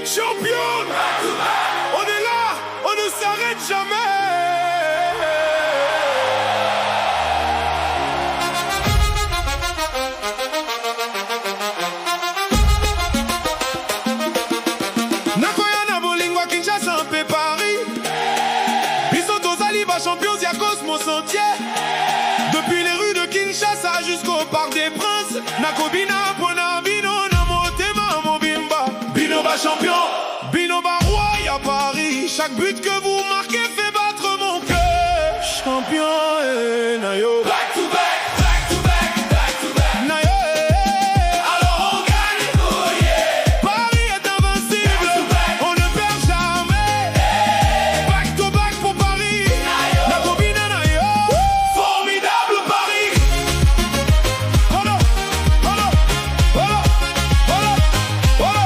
Champion, on est là, on ne s'arrête jamais. Nakoya Bolingo Kinshasa mpe Paris. Biso tozali ba champions ya Cosmos entier. Depuis les rues de Kinshasa jusqu'au Parc des Princes. Nakobina pona bino na motema mobimba. Bino ba champion, bino ba roi ya Paris. Chaque but que vous marquez fait battre mon cœur. Champion nayo. Back to back, back to back, back to back. Nayo alors on gagne, oh yeah. Paris est invincible, back to back. On ne perd jamais. Back to back pour Paris. Nakobina nayo. Formidable Paris. Voilà, voilà, voilà, voilà, voilà.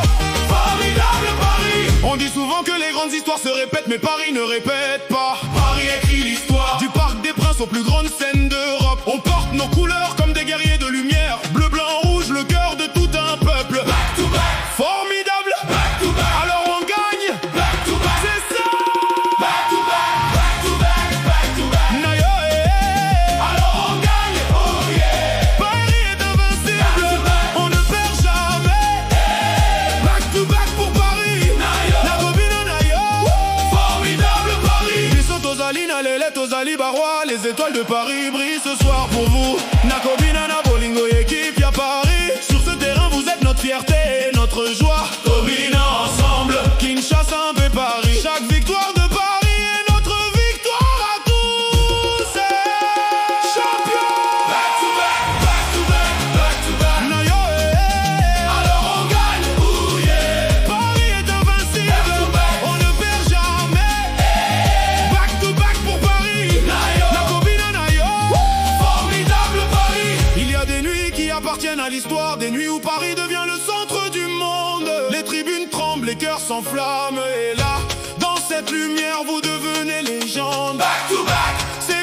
Formidable Paris. On dit souvent que les grandes histoires se répètent, mais Paris ne répète pas. Paris écrit l'histoire du Parc des Princes aux plus grandes scènes d'Europe. On porte nos couleurs comme des guerriers de lumière. Bleu, blanc, rouge, le cœur de tout un peuple. Back to back, formidable. Back to back, alors on gagne. Back to back, c'est ça. Back to back, back to back, back to back. Nayo, alors on gagne, oh yeah. Paris est invincible, back to back. On ne perd jamais. Back to back pour Paris. Nakobina nayo. Formidable Paris. Biso tozali na lele tozali baroi. Les étoiles de Paris brillent ce soir pour vous. Nakobina na Bolingo équipe ya Paris. Sur ce terrain vous êtes notre fierté et notre joie. Kobina ensemble, Kinshasa mpe Paris. Chaque victoire de Paris est notre victoire à tous. Champion. Back to back, back to back, back to back. Nayo, alors on gagne, oh yeah. Paris est invincible, back to back. On ne perd jamais. Back to back pour Paris. Nakobina nayo. Formidable Paris. Il y a des nuits qui appartiennent à l'histoire, des nuits où Paris devient le centre du monde. Les tribunes tremblent, les cœurs s'enflamment. Et là, dans cette lumière, vous devenez légende. Back to back, c'est